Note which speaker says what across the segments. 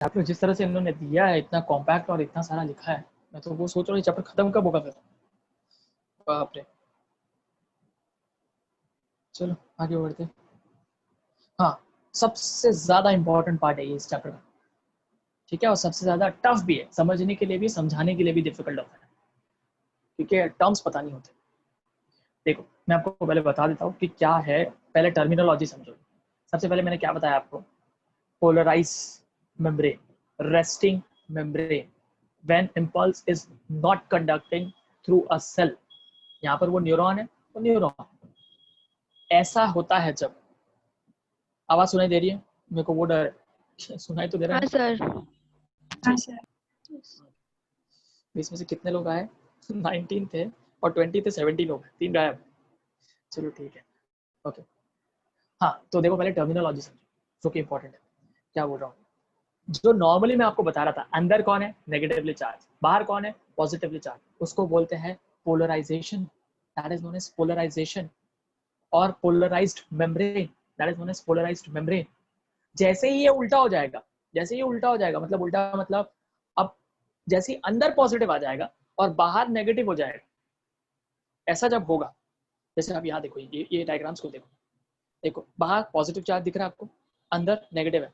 Speaker 1: Chapter जिस तरह से इन्होंने दिया है, इतना कॉम्पैक्ट और इतना सारा लिखा है, मैं तो वो सोच रहा हूँ चैप्टर खत्म कब होगा फिर। बाप रे। चलो आगे बढ़ते हैं। हाँ, सबसे ज्यादा इंपॉर्टेंट पार्ट है ये इस चैप्टर का, ठीक है, और सबसे ज्यादा टफ भी है, समझने के लिए भी समझाने के लिए भी डिफिकल्ट होता है, क्योंकि टर्म्स पता नहीं होते। देखो मैं आपको पहले बता देता हूँ कि क्या है, पहले टर्मिनोलॉजी समझो। सबसे पहले मैंने क्या बताया आपको, polarise membrane, resting membrane, when impulse is not conducting through a cell, यहाँ पर वो न्यूरॉन है, तो न्यूरॉन ऐसा होता है जब, आवाज सुनाई दे रही है मेरे को, वो डर है सुनाई तो दे रहा है
Speaker 2: हाँ सर।
Speaker 1: हाँ सर। इसमें से कितने लोग आए 19 थे और 20 थे, 70 लोग, 3 गायब। चलो ठीक है, ओके। हाँ तो देखो पहले टर्मिनोलॉजी समझो जो कि इंपॉर्टेंट है। क्या बोल रहा हूँ, जो नॉर्मली मैं आपको बता रहा था, अंदर कौन है नेगेटिवली चार्ज, बाहर कौन है पॉजिटिवली चार्ज, उसको बोलते हैं polarisation, that is known as polarisation, और polarised membrane, that is known as polarised membrane. जैसे ही ये उल्टा हो जाएगा, जैसे ही उल्टा हो जाएगा, मतलब उल्टा मतलब अब जैसे ही अंदर पॉजिटिव आ जाएगा और बाहर नेगेटिव हो जाएगा, ऐसा जब होगा, जैसे आप यहाँ देखो, ये डायग्राम्स को देखो, देखो बाहर पॉजिटिव चार्ज दिख रहा है आपको, अंदर नेगेटिव है,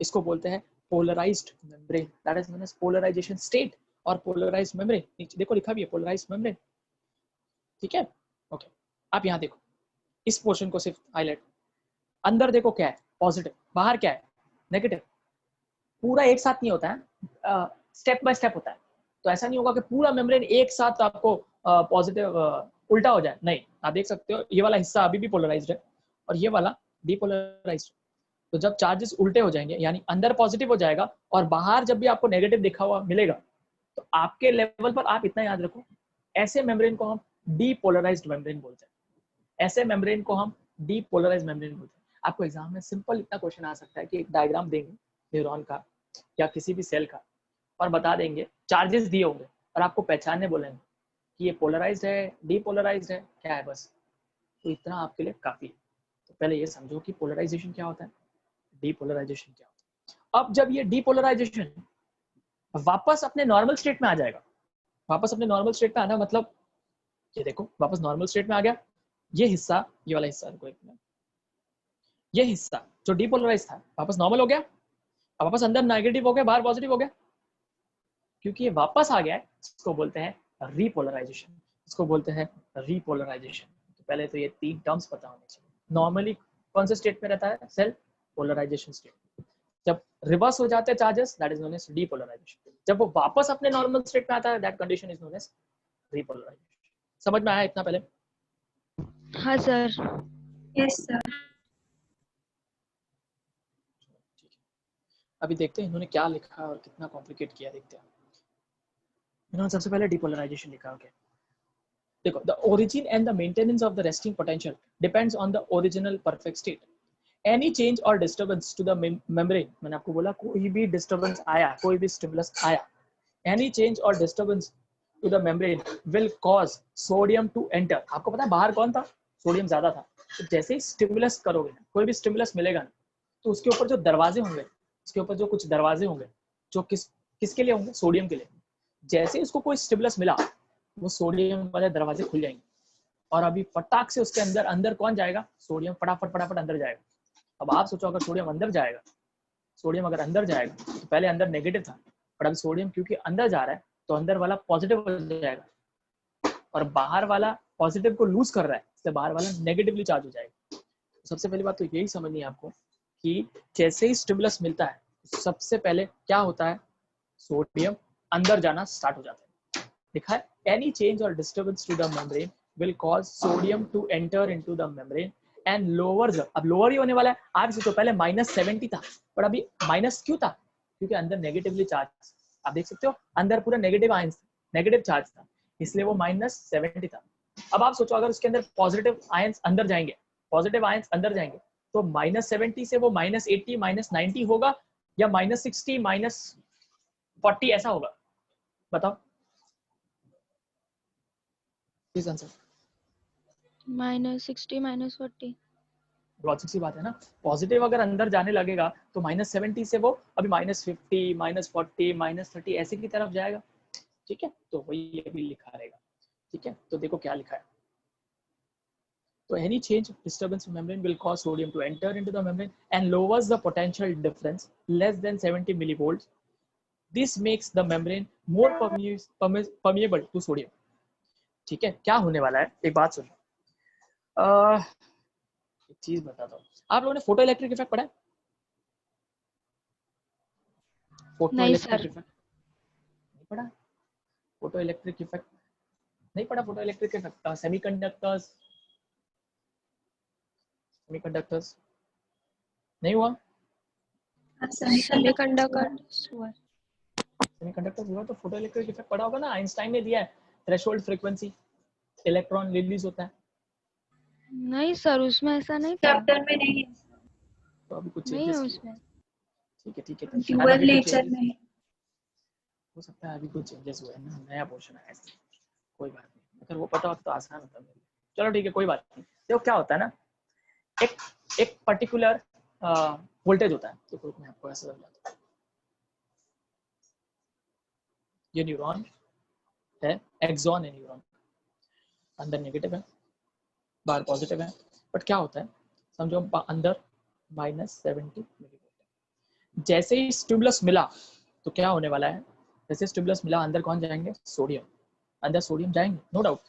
Speaker 1: इसको बोलते हैं polarised membrane, that is known as polarisation state, और पोलराइज्ड मेम्ब्रेन नीचे देखो लिखा भी है पोलराइज्ड मेम्ब्रेन, ठीक है, ओके। आप यहाँ देखो इस पोर्शन को सिर्फ हाईलाइट, अंदर देखो क्या है पॉजिटिव, बाहर क्या है नेगेटिव, पूरा एक साथ नहीं होता है, स्टेप बाय स्टेप होता है। तो ऐसा नहीं होगा कि पूरा मेम्ब्रेन एक साथ आपको पॉजिटिव उल्टा हो जाए, नहीं, आप देख सकते हो ये वाला हिस्सा अभी भी पोलराइज्ड है और ये वाला डीपोलराइज्ड। तो जब चार्जेस उल्टे हो जाएंगे, यानी अंदर पॉजिटिव हो जाएगा और बाहर जब भी आपको नेगेटिव दिखा हुआ मिलेगा, तो आपके लेवल पर आप इतना याद रखो, ऐसे मेम्ब्रेन को हम डीपोलराइज्ड मेम्ब्रेन बोलते हैं, ऐसे मेम्ब्रेन को हम डीपोलराइज्ड मेम्ब्रेन बोलते हैं। आपको एग्जाम में सिंपल इतना क्वेश्चन आ सकता है कि एक डायग्राम देंगे न्यूरॉन का या किसी भी सेल का, और बता देंगे चार्जेस दिए होंगे और आपको पहचानने बोलेंगे कि ये पोलराइज्ड है डीपोलराइज्ड है क्या है, बस। तो इतना आपके लिए काफी है। तो पहले ये समझो कि पोलराइजेशन क्या होता है, डीपोलराइजेशन क्या होता है। अब जब ये डीपोलराइजेशन वापस अपने नॉर्मल स्टेट में आ जाएगा, वापस अपने नॉर्मल स्टेट में आना मतलब ये देखो वापस नॉर्मल स्टेट में आ गया, ये हिस्सा, ये वाला हिस्सा, एक मिनट, ये हिस्सा जो डीपोलराइज था वापस नॉर्मल हो गया, अब वापस अंदर नेगेटिव हो गया बाहर पॉजिटिव हो गया, क्योंकि ये वापस आ गया है, इसको बोलते हैं रीपोलराइजेशन, इसको बोलते हैं रीपोलराइजेशन। तो पहले तो ये 3 टर्म्स पता होने चाहिए। नॉर्मली कौन से स्टेट में रहता है सेल, पोलराइजेशन स्टेट। जब रिवर्स हो जाते हैं charges, that is known as depolarisation. जब वो वापस अपने नॉर्मल स्टेट में आता है, that condition is known as repolarisation. समझ में आया इतना पहले?
Speaker 2: हाँ सर।
Speaker 3: Yes sir.
Speaker 1: अभी देखते हैं इन्होंने क्या लिखा और कितना कॉम्प्लिकेट किया, देखते हैं। इन्होंने सबसे पहले डीपोलराइजेशन लिखा, ओके। देखो, the origin and the maintenance of the resting potential depends on the original perfect state. Any change or disturbance to the membrane, मैंने आपको बोला कोई भी disturbance आया, कोई भी stimulus आया, any change or disturbance to the membrane will cause sodium to enter. आपको पता है बाहर कौन था, सोडियम ज्यादा था, तो जैसे ही स्टिमुलस करोगे, कोई भी स्टिमुलस मिलेगा ना, तो उसके ऊपर जो दरवाजे होंगे, उसके ऊपर जो कुछ दरवाजे होंगे, जो किसके लिए होंगे, सोडियम के लिए। जैसे ही उसको कोई स्टिमुलस मिला, वो सोडियम वाले दरवाजे खुल जाएंगे और अभी फटाक से उसके अंदर अंदर कौन जाएगा, सोडियम फटाफट फटाफट अंदर जाएगा। अब आप सोचो अगर सोडियम अंदर जाएगा, सोडियम अगर अंदर जाएगा तो पहले अंदर नेगेटिव था, पर अब सोडियम क्योंकि अंदर जा रहा है तो अंदर वाला पॉजिटिव हो जाएगा और बाहर वाला पॉजिटिव को लूज कर रहा है, इसलिए बाहर वाला नेगेटिवली चार्ज हो जाएगा। तो सबसे पहली बात तो यही समझनी है आपको कि जैसे ही स्टिमुलस मिलता है, सबसे पहले क्या होता है, सोडियम अंदर जाना स्टार्ट हो जाता है। लिखा है any change or disturbance to the membrane will cause sodium to enter into the membrane and lower the, अब लोअर ही होने वाला है। आप सोचो पहले -70 था, पर अभी माइनस क्यों था, क्योंकि अंदर नेगेटिवली चार्ज, आप देख सकते हो अंदर पूरा नेगेटिव आयंस, नेगेटिव चार्ज था, इसलिए वो -70 था। अब आप सोचो अगर उसके अंदर पॉजिटिव आयंस अंदर जाएंगे, पॉजिटिव आयंस अंदर जाएंगे, तो -70 से वो -80 -90 होगा या -60 -40 ऐसा होगा, बताओ प्लीज आंसर।
Speaker 2: -60 -40।
Speaker 1: लॉजिक सी बात है ना, पॉजिटिव अगर अंदर जाने लगेगा तो -70 से वो अभी -50, -40, -30 ऐसे की तरफ जाएगा। ठीक है, तो वही अभी लिखा रहेगा। ठीक है, तो देखो क्या लिखा है। तो any change disturbance in membrane will cause sodium to enter into the membrane and lowers the potential difference less than 70 millivolts. This makes the membrane more permeable to sodium. ठीक है, क्या होने वाला है एक बात सुनो। एक चीज बताता हूँ, आप लोगों ने फोटो इलेक्ट्रिक इफेक्ट पढ़ा है? फोटो
Speaker 2: नहीं
Speaker 1: इलेक्ट्रिक
Speaker 2: सर।
Speaker 1: इफेक्ट नहीं पढ़ा? फोटो इलेक्ट्रिक इफेक्ट नहीं पढ़ा? फोटो इलेक्ट्रिक इफेक्ट सेमीकंडक्टर्स नहीं हुआ?
Speaker 2: सेमीकंडक्टर्स हुआ।
Speaker 1: सेमीकंडक्टर्स हुआ तो फोटो इलेक्ट्रिक इफेक्ट पढ़ा होगा ना, आइंस्टाइन ने दिया है, थ्रेशोल्ड फ्रीक्वेंसी, इलेक्ट्रॉन रिलीज होता है।
Speaker 2: नहीं सर, उसमें ऐसा नहीं था।
Speaker 3: चैप्टर में नहीं है,
Speaker 1: तो अभी कुछ
Speaker 2: नहीं है
Speaker 1: चेंजेस किए।
Speaker 2: उसमें।
Speaker 1: ठीक है ठीक है,
Speaker 3: ड्यूअल नेचर में
Speaker 1: हो सकता है अभी कुछ चेंजेस हुए हैं ना, नया पोर्शन है, कोई बात नहीं, अगर वो पता होता तो आसान होता मेरे लिए। चलो ठीक है, कोई बात नहीं। देखो क्या होता है ना, एक एक पर्टिकुलर वोल्टेज होता है, तो मैं आपको ऐसा समझाता हूँ। ये न्यूरॉन है, एक्सॉन है न्यूरॉन, अंदर नेगेटिव है बाहर पॉजिटिव है। बट क्या होता है, समझो अंदर -70 मिलीवोल्ट। जैसे ही स्टिमुलस मिला तो क्या होने वाला है, जैसे स्टिमुलस मिला अंदर कौन जाएंगे, सोडियम, अंदर सोडियम जाएंगे, नो डाउट।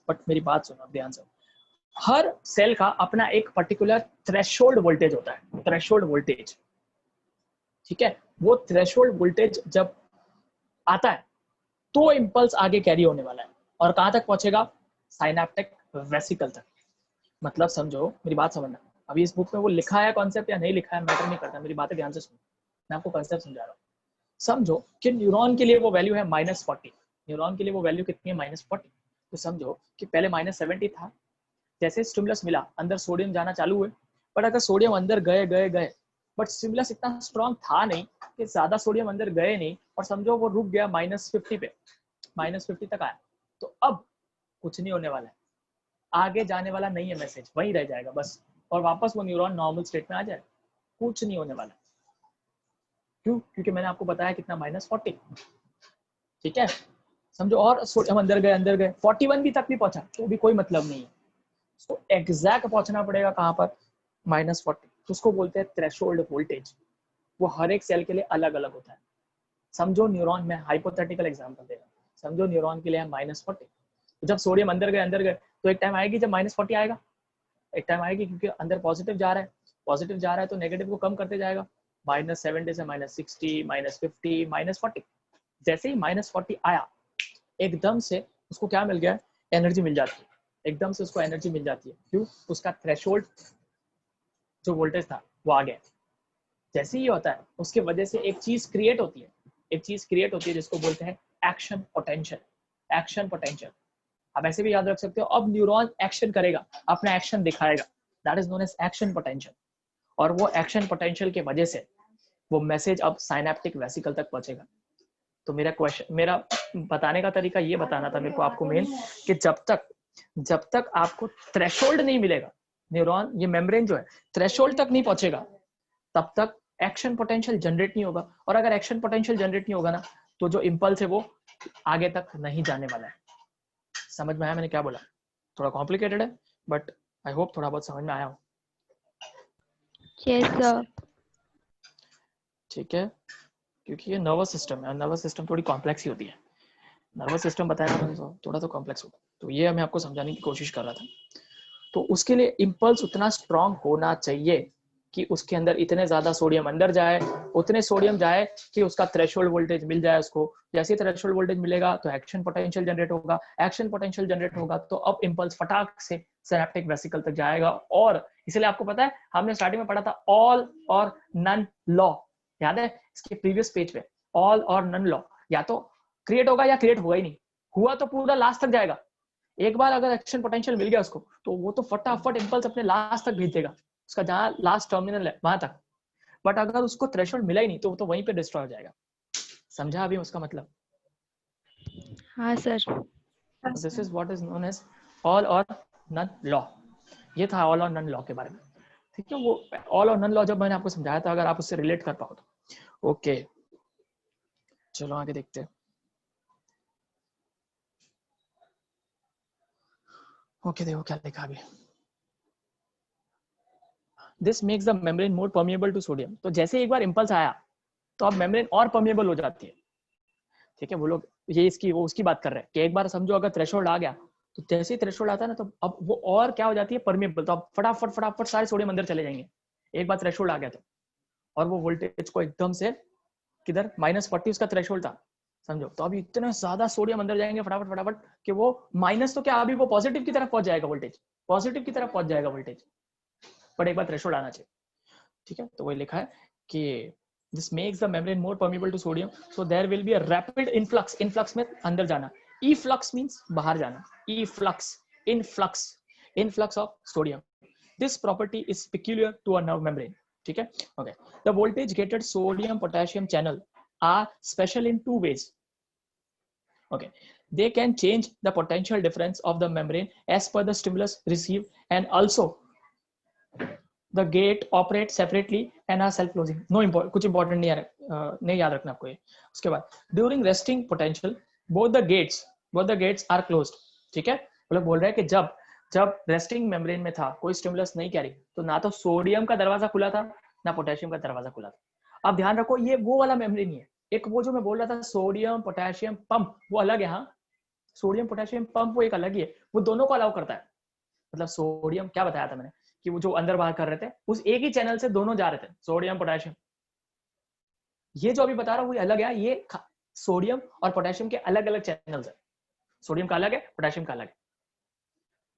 Speaker 1: बट मेरी बात सुनो ध्यान से, हर सेल का अपना एक पर्टिकुलर थ्रेशोल्ड वोल्टेज होता है, थ्रेशोल्ड वोल्टेज। ठीक है, वो थ्रेशोल्ड वोल्टेज जब आता है तो इंपल्स आगे कैरी होने वाला है, और कहां तक पहुंचेगा, साइनेप्टिक वेसिकल तक। मतलब समझो, मेरी बात समझना, अभी इस बुक में वो लिखा है कॉन्सेप्ट या नहीं लिखा है मैटर नहीं करता, मेरी बातें ध्यान से सुनो, मैं आपको कॉन्सेप्ट समझा रहा हूँ। समझो कि न्यूरॉन के लिए वो वैल्यू है -40, न्यूरॉन के लिए वो वैल्यू कितनी है, -40। तो समझो कि पहले -70 था, जैसे स्टिमुलस मिला अंदर सोडियम जाना चालू हुए, बट अगर सोडियम अंदर गए गए गए बट स्टिमुलस इतना स्ट्रॉन्ग था नहीं कि ज्यादा सोडियम अंदर गए नहीं, और समझो वो रुक गया -50 पे, -50 तक आया, तो अब कुछ नहीं होने वाला है, आगे जाने वाला नहीं है मैसेज, वहीं रह जाएगा बस, और वापस वो न्यूरॉन नॉर्मल स्टेट में आ जाए, कुछ नहीं होने वाला। क्यों? क्योंकि मैंने आपको बताया कितना, -40। ठीक है, समझो, और सोडियम अंदर गए 41 भी तक भी पहुंचा तो भी कोई मतलब नहीं है, उसको एग्जैक्ट पहुंचना पड़ेगा कहां पर, -40। तो उसको बोलते हैं थ्रेशोल्ड वोल्टेज। वो हर एक सेल के लिए अलग अलग होता है। समझो न्यूरॉन में, हाइपोथेटिकल एग्जांपल दे रहा हूं, समझो न्यूरॉन के लिए है -40, तो जब सोडियम अंदर गए तो एक टाइम आएगी जब -40 आएगा, एक टाइम आएगी क्योंकि अंदर पॉजिटिव जा रहा है तो नेगेटिव को कम करते जाएगा, -70 से -60, -50, -40। जैसे ही -40 आया, एकदम से उसको क्या मिल गया, एनर्जी मिल जाती है, एकदम से उसको एनर्जी मिल जाती है। क्यों? उसका थ्रेशोल्ड जो वोल्टेज था वो आ गया। जैसे ही होता है उसके वजह से एक चीज क्रिएट होती है, जिसको बोलते हैं एक्शन पोटेंशियल। एक्शन पोटेंशियल आप ऐसे भी याद रख सकते हो, अब न्यूरॉन एक्शन करेगा, अपना एक्शन दिखाएगा, that is known as action potential. और वो एक्शन पोटेंशियल के वजह से वो मैसेज अब साइनेप्टिक वेसिकल तक पहुंचेगा। तो मेरा बताने का तरीका ये बताना था मेरे को आपको मेन, कि जब तक आपको थ्रेशोल्ड नहीं मिलेगा, न्यूरॉन ये मेम्ब्रेन जो है थ्रेशोल्ड तक नहीं पहुंचेगा, तब तक एक्शन पोटेंशियल जनरेट नहीं होगा। और अगर एक्शन पोटेंशियल जनरेट नहीं होगा ना, तो जो इंपल्स है वो आगे तक नहीं जाने वाला है। समझ में आया मैंने क्या बोला? थोड़ा कॉम्प्लिकेटेड है, बट आई होप थोड़ा बहुत समझ में आया हो।
Speaker 2: Yes sir.
Speaker 1: ठीक है, क्योंकि ये नर्वस सिस्टम है, नर्वस सिस्टम थोड़ी कॉम्प्लेक्स ही होती है, नर्वस सिस्टम बताया मैंने तो थोड़ा तो कॉम्प्लेक्स होता है, तो ये मैं आपको समझाने की कोशिश कर रहा था। तो उसके लिए इम्पल्स उतना स्ट्रांग होना चाहिए कि उसके अंदर इतने ज्यादा सोडियम अंदर जाए, उतने सोडियम जाए कि उसका थ्रेशोल्ड वोल्टेज मिल जाए उसको। जैसे थ्रेशोल्ड वोल्टेज मिलेगा तो एक्शन पोटेंशियल जनरेट होगा, एक्शन पोटेंशियल जनरेट होगा तो अब इम्पल्स फटाक से सिनेप्टिक वेसिकल तक जाएगा। और इसलिए आपको पता है हमने स्टार्टिंग में पढ़ा था ऑल और नन लॉ, याद है इसके प्रीवियस पेज पे, ऑल और नन लॉ, या तो क्रिएट होगा या क्रिएट होगा ही नहीं, हुआ तो पूरा लास्ट तक जाएगा। एक बार अगर एक्शन पोटेंशियल मिल गया उसको, तो वो तो फटाफट इंपल्स अपने लास्ट तक भेज देगा, उसका जहां लास्ट टर्मिनल है वहां तक। बट अगर उसको थ्रेशोल्ड मिला ही नहीं तो वो तो वहीं पे डिस्ट्रॉय हो जाएगा। समझा अभी उसका मतलब?
Speaker 2: हाँ सर।
Speaker 1: This is what is known as all or none law. ये था ऑल और नन लॉ के बारे में। ठीक है, वो ऑल और नन लॉ जब मैंने आपको समझाया था, अगर आप उससे रिलेट कर पाओ तो। ओके चलो आगे देखते हैं। ओके देखो क्या लिखा अभी। This makes the membrane more permeable to sodium. तो जैसे एक बार इंपल्स आया तो अब मेम्ब्रेन और परमिएबल हो जाती है। ठीक है, वो लोग ये इसकी वो उसकी बात कर रहे हैं कि एक बार समझो अगर थ्रेशोल्ड आ गया तो जैसे ही थ्रेशोल्ड आता है ना तो अब वो और क्या हो जाती है, परमिएबल। तो अब फटाफट फटाफट सारे सोडियम अंदर चले जाएंगे एक बार थ्रेशोल्ड आ गया तो। और वो वोल्टेज को एकदम से किधर -40 उसका थ्रेशोल्ड था समझो, तो अभी इतने ज्यादा सोडियम अंदर जाएंगे फटाफट फटाफट कि वो माइनस तो क्या अभी वो पॉजिटिव की तरफ पहुंच जाएगा वोल्टेज, पॉजिटिव की तरफ पहुंच जाएगा वोल्टेज, पर एक बार थ्रेशोल्ड आना चाहिए। ठीक है, तो वही लिखा है कि this makes the membrane more permeable to sodium, so there will be a rapid influx। influx में अंदर जाना, efflux means बाहर जाना, efflux, influx of sodium। this property is peculiar to a nerve membrane। ठीक है, okay, the voltage gated sodium potassium channel are special in two ways। okay, they can change the potential difference of the membrane as per the stimulus received, and also the gate operate separately and are self closing। no important, कुछ important नहीं याद रखना आपको ये। उसके बाद during resting potential both the gates are closed। ठीक है, वो लोग बोल रहे हैं कि जब जब रेस्टिंग मेम्ब्रेन में था, कोई स्टिमुलस नहीं कैरी, तो ना तो सोडियम का दरवाजा खुला था ना पोटेशियम का दरवाजा खुला था। अब ध्यान रखो ये वो वाला मेम्ब्रेन ही है, एक वो जो मैं बोल रहा था सोडियम पोटेशियम पंप वो अलग है। हाँ, सोडियम पोटेशियम पंप वो एक अलग ही है, वो दोनों को अलाउ करता है। मतलब सोडियम क्या बताया था मैंने कि वो जो अंदर बाहर कर रहे थे उस एक ही चैनल से दोनों जा रहे थे, सोडियम पोटेशियम। ये जो अभी बता रहा हूँ वो अलग है, ये सोडियम और पोटेशियम के अलग अलग चैनल्स है, सोडियम का अलग है पोटेशियम का अलग है।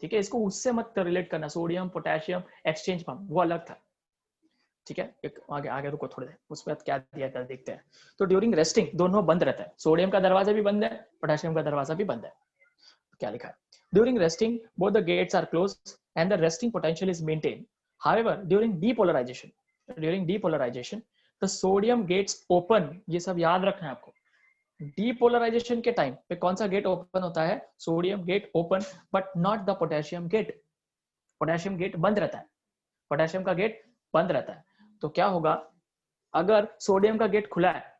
Speaker 1: ठीक है, इसको उससे मत रिलेट करना, सोडियम पोटेशियम एक्सचेंज पंप वो अलग था। ठीक है, एक आगे आगे रुको थोड़ी देर, उस पर क्या दिया था देखते हैं। तो ड्यूरिंग रेस्टिंग दोनों बंद रहता है, सोडियम का दरवाजा भी बंद है पोटेशियम का दरवाजा भी बंद है। क्या लिखा है, during resting both the gates are closed and the resting potential is maintained। however during depolarization the sodium gates open। ये सब याद रखना है आपको, डीपोलराइजेशन के टाइम पे कौन सा गेट ओपन होता है, sodium gate open, but not the potassium gate. Potassium gate बंद रहता है, पोटेशियम का गेट बंद रहता है। तो क्या होगा, अगर सोडियम का गेट खुला है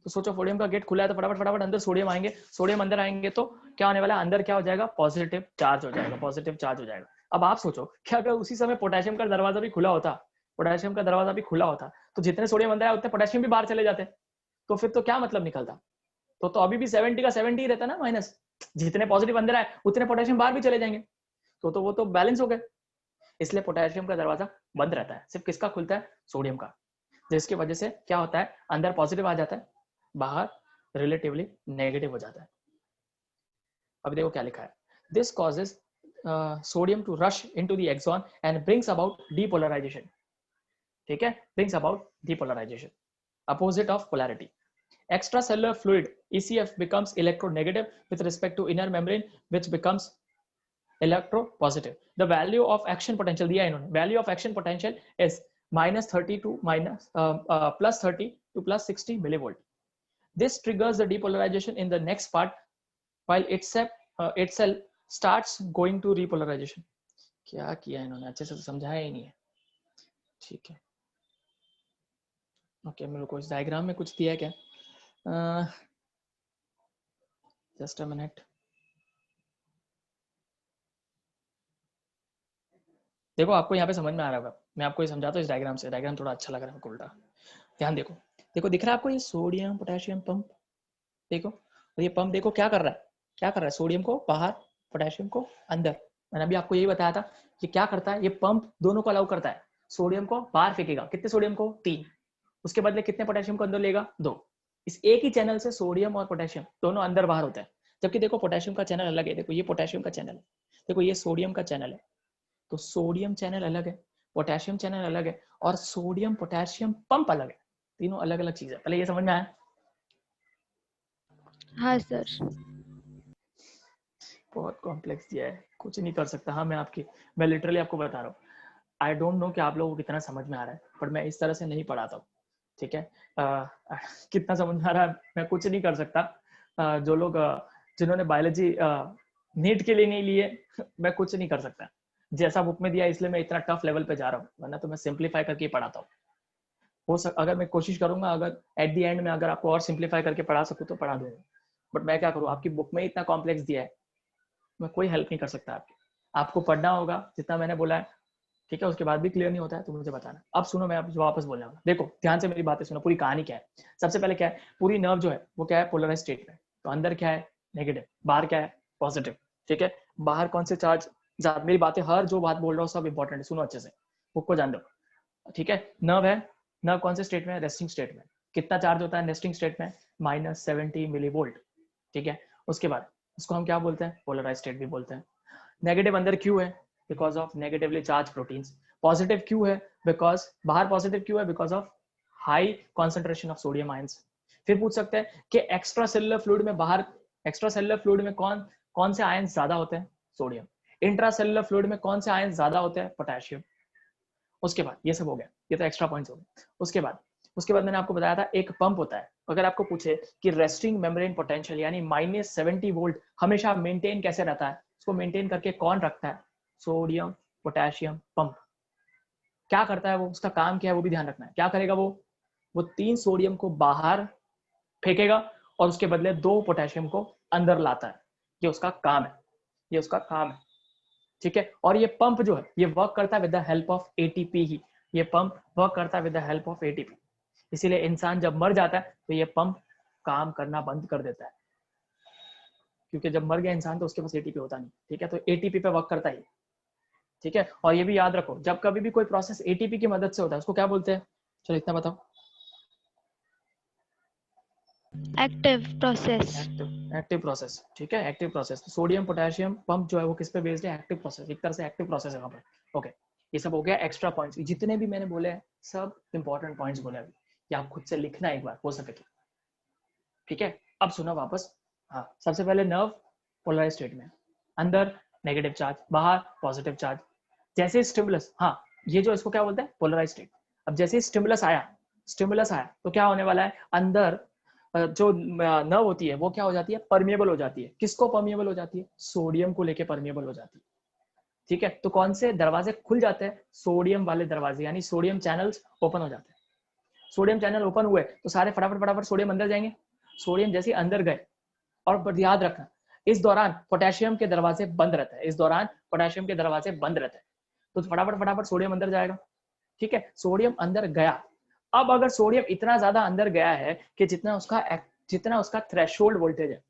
Speaker 1: तो सोचो सोडियम का गेट खुला है तो फटाफट फटाफट अंदर सोडियम आएंगे, सोडियम अंदर आएंगे तो क्या होने वाला है, अंदर क्या हो जाएगा, पॉजिटिव चार्ज हो जाएगा, पॉजिटिव चार्ज हो जाएगा। अब आप सोचो कि अगर उसी समय पोटेशियम का दरवाजा भी खुला होता, पोटेशियम का दरवाजा भी खुला होता तो जितने सोडियम अंदर आए उतने पोटेशियम भी बाहर चले जाते, तो फिर तो क्या मतलब निकलता, तो अभी भी 70 का 70 ही रहता ना माइनस, जितने पॉजिटिव अंदर आए उतने पोटेशियम बाहर भी चले जाएंगे, तो वो तो बैलेंस हो गए। इसलिए पोटेशियम का दरवाजा बंद रहता है, सिर्फ किसका खुलता है, सोडियम का, जिसकी वजह से क्या होता है, अंदर पॉजिटिव आ जाता है, बाहर रिलेटिवली नेगेटिव हो जाता है। अब देखो क्या लिखा है, this causes sodium to rush into the axon and brings about depolarisation. ठीक है, brings about depolarisation, opposite of polarity. extracellular fluid ECF becomes electronegative with respect to inner membrane which becomes electropositive। the value of action potential दिया इन्होंने, value of action potential is -30 to +30 to +60 millivolt। this triggers the depolarization in the next part while itself starts going to repolarization। क्या किया इन्होंने, अच्छे से समझाया ही नहीं है। ठीक है, ओके मेरे को इस डायग्राम में कुछ दिया है क्या, जस्ट अ मिनट। देखो आपको यहाँ पे समझ में आ रहा होगा, मैं आपको ये समझाता हूँ इस डायग्राम से, डायग्राम थोड़ा अच्छा लग रहा है हमको उल्टा। ध्यान देखो, देखो दिख रहा है आपको ये सोडियम पोटेशियम पंप, देखो, और ये पंप देखो क्या कर रहा है, क्या कर रहा है, सोडियम को बाहर पोटेशियम को अंदर। मैंने अभी आपको यही बताया था, ये क्या करता है, ये पंप दोनों को अलाउ करता है, सोडियम को बाहर फेंकेगा, कितने सोडियम को, 3, उसके बदले कितने पोटेशियम को अंदर लेगा, 2। इस एक ही चैनल से सोडियम और पोटेशियम दोनों अंदर बाहर होता है। जबकि देखो पोटेशियम का चैनल अलग है, देखो ये पोटेशियम का चैनल है, देखो ये सोडियम का चैनल है, तो सोडियम चैनल अलग है, पोटेशियम चैनल अलग है, और सोडियम पोटेशियम पंप अलग है, तीनों अलग अलग चीज है। पहले ये समझ में आया?
Speaker 2: हाँ सर।
Speaker 1: बहुत कॉम्प्लेक्स दिया है, कुछ नहीं कर सकता। हाँ मैं लिटरली आपको बता रहा हूँ, आई डोंट नो कि आप लोगों को कितना समझ में आ रहा है, पर मैं इस तरह से नहीं पढ़ाता हूँ। ठीक है, कितना समझ में आ रहा है मैं कुछ नहीं कर सकता। जो लोग जिन्होंने बायोलॉजी नीट के लिए नहीं लिए, मैं कुछ नहीं कर सकता। जैसा बुक में दिया इसलिए मैं इतना टफ लेवल पे जा रहा हूँ, वरना तो मैं सिंप्लीफाई करके ही पढ़ाता हूँ। अगर मैं कोशिश करूंगा, अगर एट द एंड में अगर आपको और सिंप्लीफाई करके पढ़ा सकूँ तो पढ़ा दूंगा, बट मैं क्या करूँ, आपकी बुक में इतना कॉम्प्लेक्स दिया है, मैं कोई हेल्प नहीं कर सकता आपकी। आपको पढ़ना होगा जितना मैंने बोला है, ठीक है, उसके बाद भी क्लियर नहीं होता है तो मुझे बताना। अब सुनो, मैं अब वापस बोलने वाला, देखो ध्यान से मेरी बातें सुनो, पूरी कहानी क्या है। सबसे पहले क्या है, पूरी नर्व जो है वो क्या है, पोलराइज स्टेट में। तो अंदर क्या है, नेगेटिव, बाहर क्या है, पॉजिटिव। ठीक है, बाहर कौन से चार्ज, मेरी बातें हर जो बात बोल रहा हूँ सब इंपॉर्टेंट है, सुनो अच्छे से, बुक को जान दो। ठीक है, नर्व है, नर्व कौन से स्टेट में है, रेस्टिंग स्टेट में। कितना चार्ज होता है रेस्टिंग स्टेट में, -70 मिलीवोल्ट। ठीक है, उसके बाद उसको हम क्या बोलते हैं, पोलराइज स्टेट भी बोलते हैं। नेगेटिव अंदर क्यों है, because of negatively charge proteins. Positive क्यों है, बिकॉज बाहर पॉजिटिव क्यों है, because of high concentration of sodium ions. फिर पूछ सकते हैं कि एक्स्ट्रा सेलुलर फ्लूइड में, बाहर एक्स्ट्रा सेलुलर फ्लूइड में कौन कौन से आयंस ज्यादा होते हैं, सोडियम। इंट्रा सेलुलर फ्लूइड में कौन से आयंस ज्यादा होते हैं, पोटेशियम। उसके बाद ये सब हो गया, ये तो एक्स्ट्रा पॉइंट्स हो गए। उसके बाद मैंने आपको बताया था एक पंप होता है। अगर आपको पूछे कि रेस्टिंग मेम्ब्रेन पोटेंशियल यानी -70 वोल्ट हमेशा मेंटेन कैसे रहता है, उसको मेंटेन करके कौन रखता है, सोडियम पोटेशियम पंप। क्या करता है वो, उसका काम क्या है वो भी ध्यान रखना है। क्या करेगा वो 3 सोडियम को बाहर फेंकेगा और उसके बदले 2 पोटेशियम को अंदर लाता है। ये उसका काम है, ये उसका काम है। ठीक है, और ये पंप जो है ये वर्क करता है with the help of ATP ही। ये पंप वर्क करता है with the help of ATP. इसीलिए इंसान जब मर जाता है तो ये पंप काम करना बंद कर देता है, क्योंकि जब मर गया इंसान तो उसके पास एटीपी होता नहीं। ठीक है, तो एटीपी पे वर्क करता है। ठीक है, और ये भी याद रखो, जब कभी भी कोई प्रोसेस एटीपी की मदद से होता है उसको क्या बोलते हैं, चलो इतना बताओ।
Speaker 2: Active process.
Speaker 1: Active process. ठीक है, active process. Sodium potassium pump जो है वो किस पे बेस्ड है, एक्टिव प्रोसेस। एक तरह से एक्टिव प्रोसेस है वहां पर। ओके, ये सब हो गया एक्स्ट्रा पॉइंट्स। जितने भी मैंने बोले हैं सब इंपॉर्टेंट पॉइंट्स बोले अभी, ये आप खुद से लिखना एक बार हो सके तो। ठीक है, अब सुनो वापस। हाँ, सबसे पहले नर्व पोलराइज स्टेट में, अंदर नेगेटिव चार्ज, बाहर पॉजिटिव चार्ज। जैसे स्टिमुलस, हाँ ये जो इसको क्या बोलते हैं, पोलराइज स्टेट। अब जैसे स्टिमुलस आया तो क्या होने वाला है, अंदर जो नर्व होती है वो क्या हो जाती है, परमिएबल हो जाती है। किसको परमिएबल हो जाती है, सोडियम को लेके परमिएबल हो जाती है। ठीक है, तो कौन से दरवाजे खुल जाते हैं, सोडियम वाले दरवाजे, यानी सोडियम चैनल्स ओपन हो जाते हैं। सोडियम चैनल ओपन हुए तो सारे फटाफट सोडियम अंदर जाएंगे। सोडियम जैसे अंदर गए, और याद रखना इस दौरान पोटेशियम के दरवाजे बंद रहते हैं, तो फटाफट सोडियम अंदर जाएगा। ठीक है, सोडियम अंदर गया। अब अगर सोडियम इतना ज्यादा अंदर गया है कि जितना उसका थ्रेशोल्ड वोल्टेज है,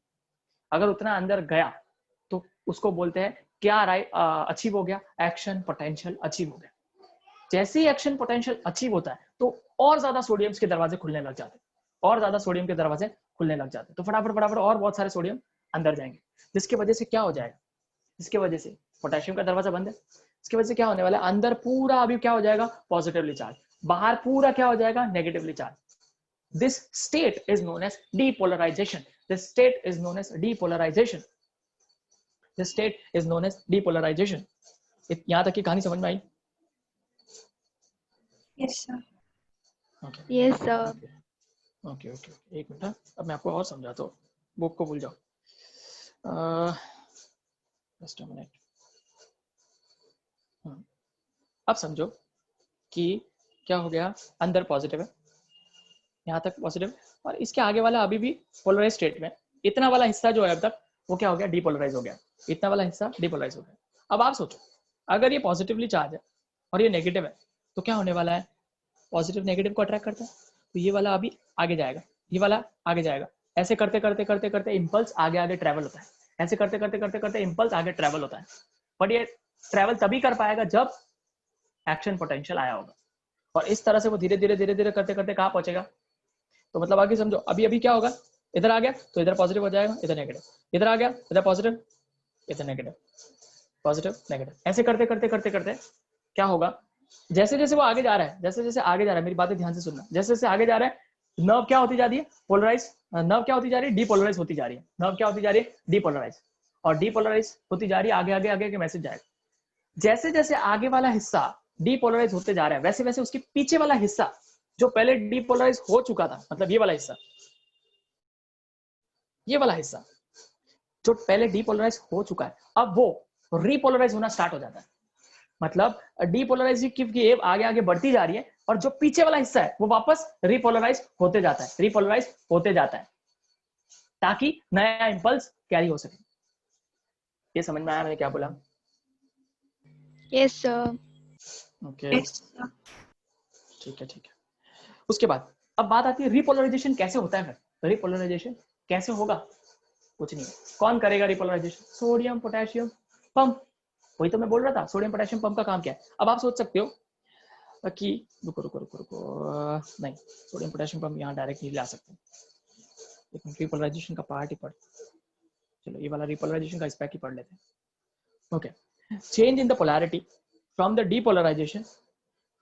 Speaker 1: अगर उतना अंदर गया तो उसको बोलते हैं क्या, अचीव हो गया, एक्शन पोटेंशियल अचीव हो गया। जैसे ही एक्शन पोटेंशियल अचीव होता है तो और ज्यादा सोडियम के दरवाजे खुलने लग जाते हैं, तो फटाफट और बहुत सारे सोडियम अंदर जाएंगे, जिसकी वजह से क्या हो जाएगा, इसके वजह से पोटेशियम का दरवाजा बंद है, इसकी वजह से क्या होने वाला है, अंदर पूरा अभी क्या हो जाएगा, पॉजिटिवली चार्ज, बाहर पूरा क्या हो जाएगा, negatively charge. This state is known as depolarisation. यहां तक की कहानी समझ में आई?
Speaker 3: Yes sir.
Speaker 2: Yes sir.
Speaker 1: Okay, एक मिनट, अब मैं आपको और समझाता हूँ, बुक को भूल जाओ। Just a minute. अब समझो कि क्या हो गया, अंदर पॉजिटिव है, यहाँ तक पॉजिटिव, और इसके आगे वाला अभी भी पोलराइज स्टेट में। इतना वाला हिस्सा जो है अब तक वो क्या हो गया, डीपोलराइज हो गया। इतना वाला हिस्सा डीपोलराइज हो गया। अब आप सोचो, अगर ये पॉजिटिवली चार्ज है और ये नेगेटिव है तो क्या होने वाला है, पॉजिटिव नेगेटिव को अट्रैक्ट करता है, तो ये वाला अभी आगे जाएगा, ये वाला आगे जाएगा। ऐसे करते करते इम्पल्स आगे ट्रैवल होता है, ऐसे करते करते इम्पल्स आगे ट्रैवल होता है। बट ये ट्रैवल तभी कर पाएगा जब एक्शन पोटेंशियल आया होगा, और इस तरह से वो धीरे धीरे करते कहाँ पहुंचेगा। तो मतलब आगे समझो, अभी क्या होगा, इधर आ गया तो इधर पॉजिटिव हो जाएगा, इधर नेगेटिव, इधर आ गया इधर पॉजिटिव, इधर नेगेटिव, पॉजिटिव नेगेटिव। ऐसे करते क्या होगा, जैसे वो आगे जा रहा है, मेरी बातें ध्यान से सुनना, जैसे आगे जा रहा है, नर्व क्या होती जा रही है, पोलराइज, नर्व क्या होती जा रही है, डीपोलराइज होती जा रही है, नर्व क्या होती जा रही है, डीपोलराइज, और डीपोलराइज होती जा रही है, आगे के मैसेज जाएगा। जैसे आगे वाला हिस्सा डीपोलराइज होते जा रहा है, वैसे उसके पीछे वाला हिस्सा जो पहले डीपोलराइज हो चुका था, मतलब ये वाला हिस्सा जो पहले डीपोलराइज हो चुका है, अब वो रीपोलराइज होना स्टार्ट हो जाता है। मतलब डीपोलराइज की वेव आगे आगे बढ़ती जा रही है और जो पीछे वाला हिस्सा है वो वापस रिपोलराइज होते जाता है, रिपोलराइज होते जाता है ताकि नया इंपल्स कैरी हो सके। ये समझ में आया मैंने क्या बोला?
Speaker 2: Yes, sir.
Speaker 1: Okay
Speaker 3: Yes, sir.
Speaker 1: ठीक है ठीक है। उसके बाद अब बात आती है रिपोलराइजेशन कैसे होता है। फिर रिपोलराइजेशन कैसे होगा? कुछ नहीं, कौन करेगा रिपोलराइजेशन? Sodium potassium pump. वही तो मैं बोल रहा था, सोडियम पोटेशियम पंप का काम क्या है। अब आप सोच सकते हो कि रुको रुको रुको रुको नहीं, सोडियम पोटेशियम पंप यहाँ डायरेक्ट नहीं ला सकते, लेकिन रिपोलराइजेशन का पार्ट ही पढ़, चलो ये वाला रिपोलराइजेशन का स्पेक ही पढ़ लेते हैं। Okay, change in the polarity from the depolarisation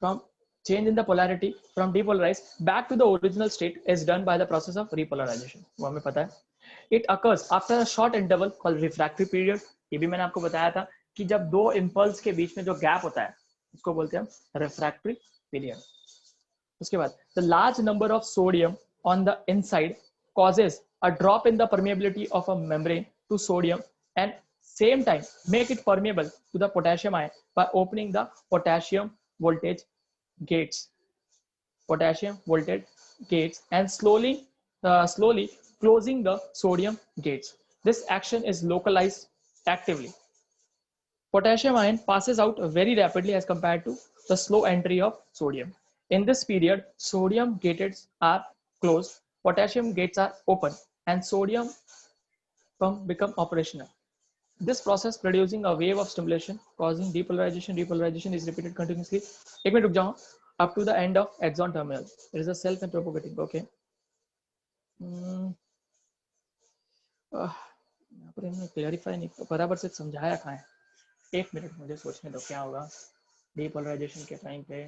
Speaker 1: from change in the polarity from depolarized back to the original state is done by the process of repolarization। वो हमें पता है। It occurs after a short interval called refractory period। ये भी मैंने आपको बताया था कि जब दो इम्पल्स के बीच में जो गैप होता है उसको बोलते हैं हम रिफ्रैक्टरी पीरियड। उसके बाद the large number of sodium on the inside causes a drop in the permeability of a membrane to sodium and same time make it permeable to the potassium ion by opening the potassium voltage gates and slowly closing the sodium gates. This action is localized actively. Potassium ion passes out very rapidly as compared to the slow entry of sodium. In this period, sodium gates are closed, potassium gates are open, and sodium pump become operational. This process producing a wave of stimulation causing depolarization. Depolarization is repeated continuously. एक minute रुक जाओ, up to the end of axon terminal. It is a self and propagating. Okay. यहाँ पर इन्होंने clarify नहीं बराबर से समझाया कहाँ है। एक मिनट मुझे सोचने दो क्या होगा डीपोलराइजेशन के टाइम पे।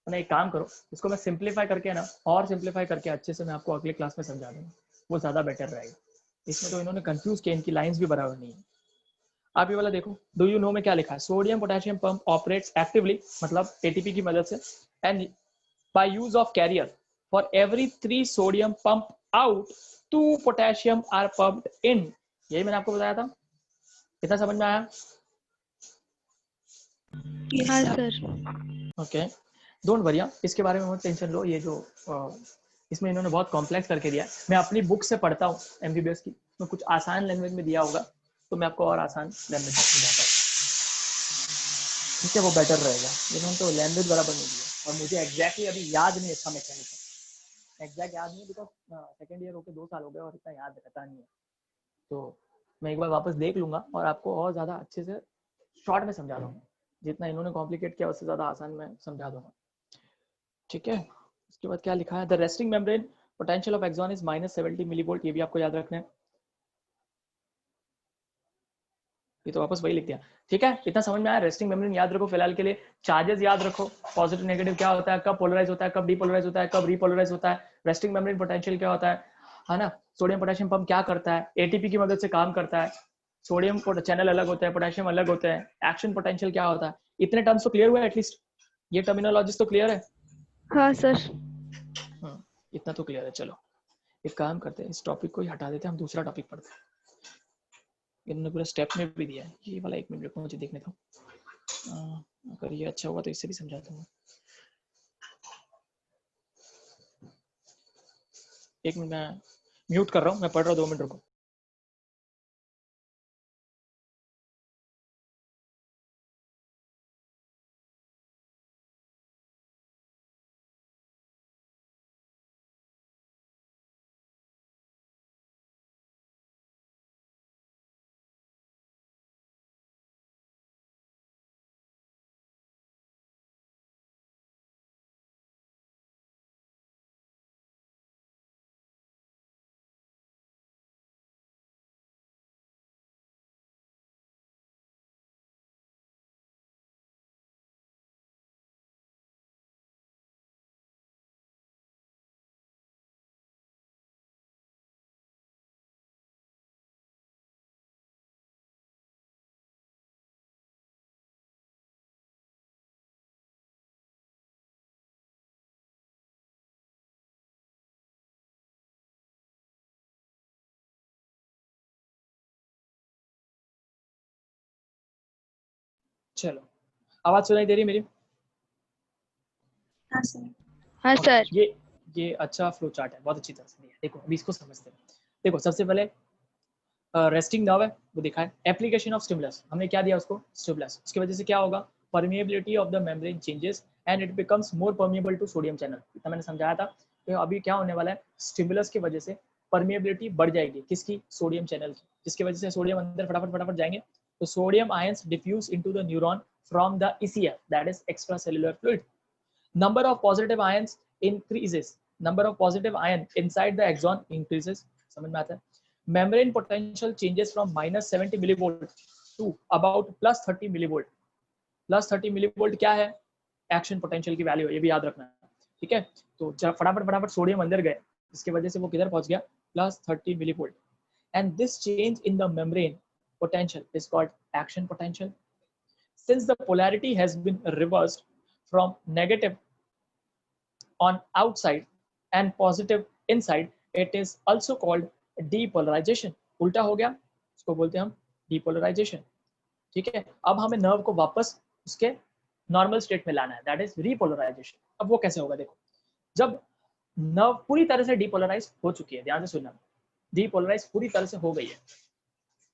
Speaker 1: तो एक काम करो, इसको मैं सिंप्लीफाई करके ना और सिंप्लीफाई करके अच्छे से मैं आपको अगली क्लास में समझा दूंगा, वो ज़्यादा बेटर रहेगा। इसमें तो इन्होंने कंफ्यूज किया, इनकी लाइंस भी बराबर नहीं है। आप ये वाला देखो, डू यू नो में क्या लिखा है? Sodium potassium pump operates actively, मतलब एटीपी की मदद से, and by use of carrier for every 3 sodium pump out 2 potassium are pumped in. यही मैंने आपको बताया था। कितना समझ में आया?
Speaker 3: Yes,
Speaker 2: हाँ
Speaker 3: sir.
Speaker 2: Sir.
Speaker 1: Okay, don't worry, इसके बारे में मत टेंशन लो। ये जो इसमें इन्होंने बहुत कॉम्प्लेक्स करके दिया है, मैं अपनी बुक से पढ़ता हूँ एमबीबीएस की, तो कुछ आसान लैंग्वेज में दिया होगा तो मैं आपको और आसान लैंग्वेज में समझाता हूँ, ठीक है? वो बेटर रहेगा। इन्होंने तो लैंग्वेज बराबर नहीं दिया और मुझे एग्जैक्टली अभी याद नहीं इसका मैकेनिज्म, एग्जैक्ट याद नहीं, बिकॉज सेकेंड ईयर होकर 2 साल हो गए और इतना याद रहता नहीं है। तो मैं एक बार वापस देख लूंगा और आपको और ज़्यादा अच्छे से शॉर्ट में समझा दूंगा। जितना इन्होंने कॉम्प्लिकेट किया उससे ज़्यादा आसान में समझा दूंगा, ठीक है? उसके बाद क्या लिखा है? The resting membrane potential of axon is -70 millivolt. ये भी आपको याद रखना है। ये तो वापस वही लिख दिया, ठीक है? इतना समझ में आया? रेस्टिंग मेम्ब्रेन याद रखो फिलहाल के लिए। चार्जेस याद रखो, पॉजिटिव नेगेटिव क्या होता है, कब पोलराइज होता है, कब डीपोलराइज होता है, कब रीपोलराइज होता है, रेस्टिंग मेम्ब्रेन पोटेंशियल क्या होता है ना? सोडियम पोटेशियम पंप क्या करता है, एटीपी की मदद से काम करता है, सोडियम चैनल अलग होता है, पोटेशियम अलग होता है, एक्शन पोटेंशियल क्या होता है। इतने टर्म्स तो क्लियर हुआ है एटलीस्ट, ये टर्मिनोलॉजीज तो क्लियर है?
Speaker 2: हाँ सर।
Speaker 1: इतना तो क्लियर है। चलो एक काम करते हैं, इस टॉपिक को ही हटा देते हैं, हम दूसरा टॉपिक पढ़ते हैं। इन्होंने पूरा स्टेप में भी दिया है। ये वाला 1 मिनट रुको, मुझे देखने दो। अगर ये अच्छा होगा तो इससे भी समझा दूंगा। 1 मिनट मैं म्यूट कर रहा हूँ, मैं पढ़ रहा हूँ, 2 मिनट रुको। चलो आवाज सुनाई दे रही है मेरी?
Speaker 3: हाँ सर।
Speaker 2: हाँ
Speaker 1: Okay,
Speaker 2: सर।
Speaker 1: ये अच्छा फ्लो चार्ट है, बहुत अच्छी तरह से दिया है। देखो अभी इसको समझते हैं। देखो सबसे पहले रेस्टिंग नर्व है वो दिखा है। एप्लीकेशन ऑफ स्टिमुलस, हमने क्या दिया उसको? स्टिमुलस। उसकी वजह से क्या होगा? Permeability of the membrane changes and it becomes more permeable to sodium channel. इतना मैंने समझाया था। तो अभी क्या होने वाला है? स्टिमुलस की वजह से परमिएबिलिटी बढ़ जाएगी, किसकी? सोडियम चैनल की, जिसकी वजह से सोडियम अंदर फटाफट फटाफट जाएंगे। तो sodium ions diffuse into the neuron from the ECF, that is extracellular fluid. Number of positive ions increases. Number of positive ion inside the axon increases. समझ में आता है? Membrane potential changes from -70 millivolt to about +30 millivolt. +30 millivolt क्या है? Action potential की value है, ये भी याद रखना है। ठीक है, तो जब फटाफट फटाफट सोडियम अंदर गए, इसकी वजह से वो किधर पहुंच गया? +30 millivolt. And this change in the membrane potential is called action potential. Since the polarity has been reversed from negative on outside and positive inside, it is also called depolarization. उल्टा हो गया, इसको बोलते हैं हम depolarization. ठीक है, अब हमें नर्व को वापस उसके नॉर्मल स्टेट में लाना है, दैट इज रिपोलराइजेशन. अब वो कैसे होगा? देखो, जब नर्व पूरी तरह से डिपोलराइज हो चुकी है, ध्यान से सुनना, डिपोलराइज पूरी तरह से हो गई है,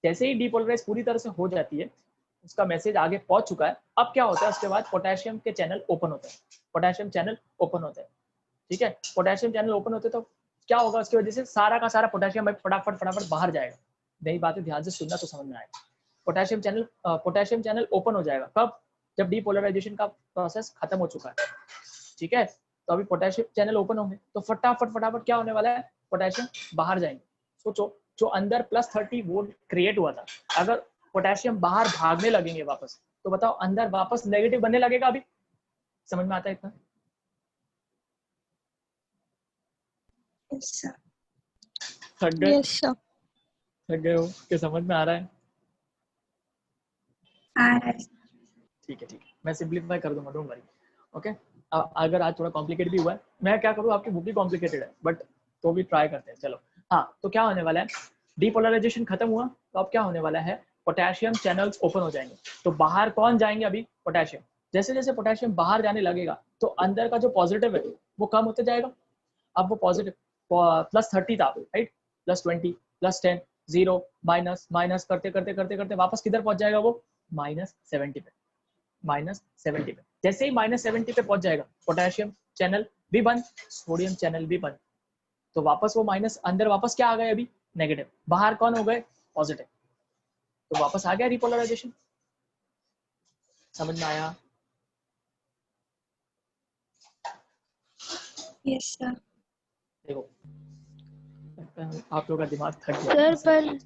Speaker 1: जैसे ही डिपोलराइज पूरी तरह से हो जाती है, उसका मैसेज आगे पहुंच चुका है. अब क्या होता है? उसके बाद पोटेशियम के चैनल ओपन होते हैं. पोटेशियम चैनल ओपन होते हैं. ठीक है, पोटेशियम चैनल ओपन होते तो क्या होगा? उसकी वजह से सारा का सारा पोटेशियम फटाफट फटाफट बाहर जाएगा. नई बातें ध्यान से सुनना तो समझ में आएगा. पोटेशियम चैनल ओपन हो जाएगा कब? जब डीपोलराइजेशन का प्रोसेस खत्म हो चुका है. ठीक है, तो अभी पोटेशियम चैनल ओपन होंगे तो फटाफट फटाफट क्या होने वाला है? पोटेशियम बाहर जाएंगे. सोचो, जो अंदर +30 वोल्ट क्रिएट हुआ था, अगर पोटेशियम बाहर भागने लगेंगे वापस, तो बताओ अंदर वापस नेगेटिव बनने लगेगा. अभी समझ में आता है इतना?
Speaker 3: Yes sir.
Speaker 1: थक गए?
Speaker 2: Yes sir.
Speaker 1: थक गए हो कि समझ में आ रहा है?
Speaker 3: आ रहा है।
Speaker 1: ठीक है, मैं सिंप्लीफाई कर दूंगा, डोंट वरी. ओके, अगर आज थोड़ा कॉम्प्लिकेटेड भी हुआ है, मैं क्या करूँ, आपकी बुक भी कॉम्प्लिकेटेड है बट तो भी ट्राई करते हैं. चलो, हाँ, तो क्या होने वाला है? डीपोलराइजेशन खत्म हुआ तो अब क्या होने वाला है? पोटेशियम चैनल्स ओपन हो जाएंगे. तो बाहर कौन जाएंगे? अभी पोटेशियम. जैसे जैसे पोटेशियम बाहर जाने लगेगा तो अंदर का जो पॉजिटिव है वो कम होते जाएगा. अब वो पॉजिटिव +30 था, राइट, +20, +10, 0, माइनस माइनस करते करते करते करते वापस किधर पहुंच जाएगा? वो -70 पे. -70 पे जैसे ही -70 पे पहुंच जाएगा, पोटेशियम चैनल भी बंद, सोडियम चैनल भी बंद. तो वापस वो माइनस अंदर वापस क्या आ गए? अभी नेगेटिव. बाहर कौन हो गए? पॉजिटिव. तो वापस आ गया रिपोलराइजेशन. समझ में आया?
Speaker 3: Yes sir.
Speaker 1: देखो, आप लोगों का दिमाग थक गया.
Speaker 2: सर पर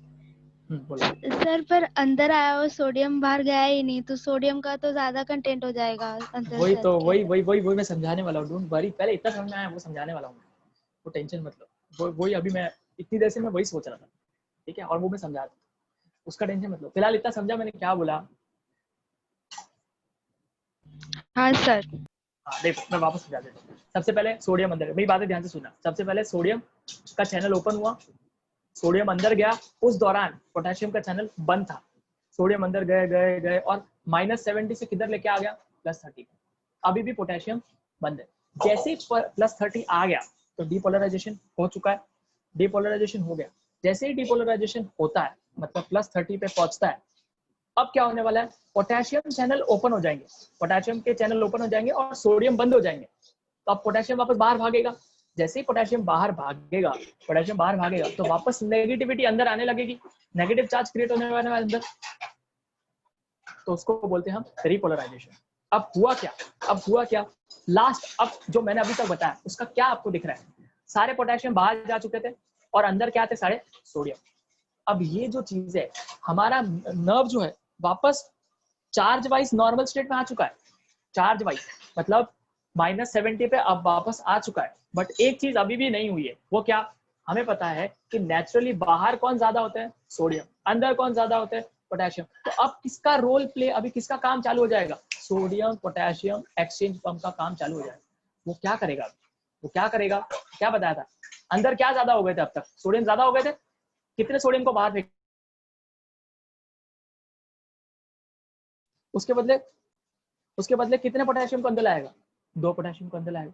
Speaker 1: बोलो.
Speaker 2: सर पर अंदर आया हुआ सोडियम बाहर गया ही नहीं, तो सोडियम का तो ज्यादा कंटेंट हो जाएगा अंदर
Speaker 1: वही
Speaker 2: सेल
Speaker 1: तो
Speaker 2: के
Speaker 1: वही
Speaker 2: अंदर।
Speaker 1: वही वही वही मैं समझाने वाला हूँ. डोंट वरी, पहले इतना समझ में आया, वो समझाने वाला हूँ. वो टेंशन मतलब वही अभी मैं इतनी देर से मैं वही सोच रहा था. ठीक है, और वो मैं समझा रहा था, उसका टेंशन मतलब. फिलहाल इतना समझा मैंने क्या बोला?
Speaker 2: हाँ सर।
Speaker 1: हाँ, देखो मैं वापस समझा देता हूँ. सबसे पहले सोडियम अंदर, मेरी बातें ध्यान से सुनना. सबसे पहले सोडियम का चैनल ओपन हुआ, सोडियम अंदर गया. उस दौरान पोटेशियम का चैनल बंद था. सोडियम अंदर गए गए गए और -70 से किधर लेके आ गया? +30. अभी भी पोटेशियम बंद है. जैसे ही +30 आ गया तो डीपोलराइजेशन हो चुका है. डीपोलराइजेशन हो गया. जैसे ही डीपोलराइजेशन होता है, मतलब +30 पे पहुंचता है, अब क्या होने वाला है? पोटेशियम चैनल ओपन हो जाएंगे. पोटेशियम के चैनल ओपन हो जाएंगे और सोडियम बंद हो जाएंगे. तो अब पोटेशियम वापस बाहर भागेगा. जैसे ही पोटेशियम बाहर भागेगा, तो वापस नेगेटिविटी अंदर आने लगेगी. नेगेटिव चार्ज क्रिएट होने वाला है अंदर, तो उसको बोलते हैं हम रिपोलराइजेशन. अब हुआ क्या? लास्ट, अब जो मैंने अभी तक बताया उसका क्या आपको दिख रहा है? सारे पोटेशियम बाहर जा चुके थे और अंदर क्या थे? सारे सोडियम. अब ये जो चीज है, हमारा नर्व जो है वापस चार्ज वाइज नॉर्मल स्टेट में आ चुका है. चार्ज वाइज मतलब -70 पे अब वापस आ चुका है. बट एक चीज अभी भी नहीं हुई है. वो क्या? हमें पता है कि नेचुरली बाहर कौन ज्यादा होता है? सोडियम. अंदर कौन ज्यादा होता है? पोटेशियम. तो अब किसका रोल प्ले, अभी किसका काम चालू हो जाएगा? सोडियम पोटेशियम एक्सचेंज पंप का काम चालू हो जाएगा. वो क्या करेगा? क्या बताया था? अंदर क्या ज्यादा हो गए थे? अब तक सोडियम ज्यादा हो गए थे. कितने सोडियम को बाहर फेंक, उसके बदले उसके बदले कितने पोटेशियम को अंदर लाएगा? 2 पोटेशियम को अंदर लाएगा,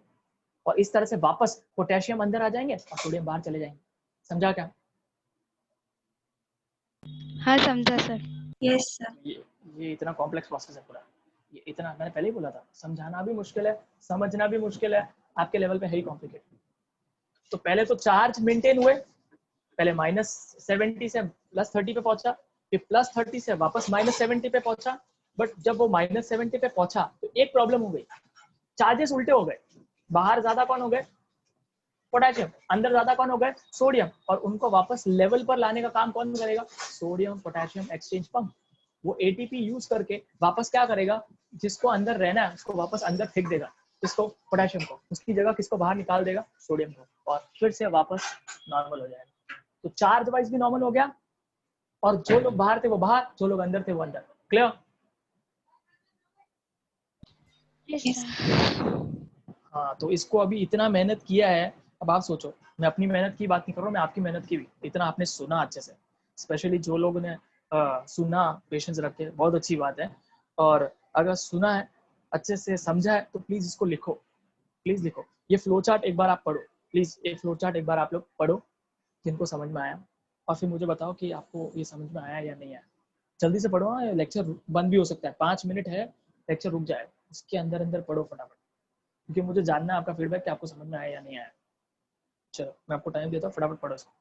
Speaker 1: और इस तरह से वापस पोटेशियम अंदर आ जाएंगे और सोडियम बाहर चले जाएंगे। समझा क्या?
Speaker 2: हाँ समझा सर।
Speaker 3: Yes sir.
Speaker 1: ये इतना कॉम्प्लेक्स प्रोसेस है पूरा। ये इतना, मैंने पहले ही बोला था, समझाना भी मुश्किल है, समझना भी मुश्किल है, आपके लेवल पे है ही कॉम्प्लिकेटेड। तो पहले तो चार्ज मेंटेन हुए, पहले -70 से +30 पे पहुंचा, फिर +30 से वापस -70 पे पहुंचा। बट जब वो -70 पे पहुंचा तो एक प्रॉब्लम हो गई, चार्जेस उल्टे हो गए। बाहर ज्यादा कौन हो गए? पोटेशियम, अंदर ज्यादा कौन हो गए? सोडियम। और उनको वापस लेवल पर लाने का काम कौन करेगा? Sodium potassium exchange pump. वो एटीपी यूज करके वापस क्या करेगा? जिसको अंदर रहना है उसको वापस अंदर फेंक देगा, किसको? पोटेशियम को। उसकी जगह किसको बाहर निकाल देगा? सोडियम को, और फिर से वापस नॉर्मल हो जाएगा। तो चार्ज वाइज भी नॉर्मल हो गया, और जो लोग बाहर थे वो बाहर, जो लोग अंदर थे वो अंदर। क्लियर?
Speaker 2: Yes
Speaker 3: yes
Speaker 2: sir.
Speaker 1: हाँ, तो इसको अभी इतना मेहनत किया है। अब आप सोचो, मैं अपनी मेहनत की बात नहीं कर रहा हूँ, मैं आपकी मेहनत की भी। इतना आपने सुना अच्छे से, स्पेशली जो लोगों ने सुना, पेशेंस रखे, बहुत अच्छी बात है। और अगर सुना है, अच्छे से समझा है, तो प्लीज इसको लिखो, प्लीज लिखो। ये फ्लो चार्ट एक बार आप पढ़ो, प्लीज ये फ्लो चार्ट एक बार आप लोग पढ़ो, जिनको समझ में आया, और फिर मुझे बताओ कि आपको ये समझ में आया या नहीं आया। जल्दी से पढ़ो, लेक्चर बंद भी हो सकता है, 5 मिनट है, लेक्चर रुक जाए, उसके अंदर अंदर पढ़ो फटाफट, क्योंकि मुझे जानना है आपका फीडबैक कि आपको समझ में आया या नहीं आया। चलो मैं आपको टाइम देता हूँ, फटाफट पढ़ो इसको।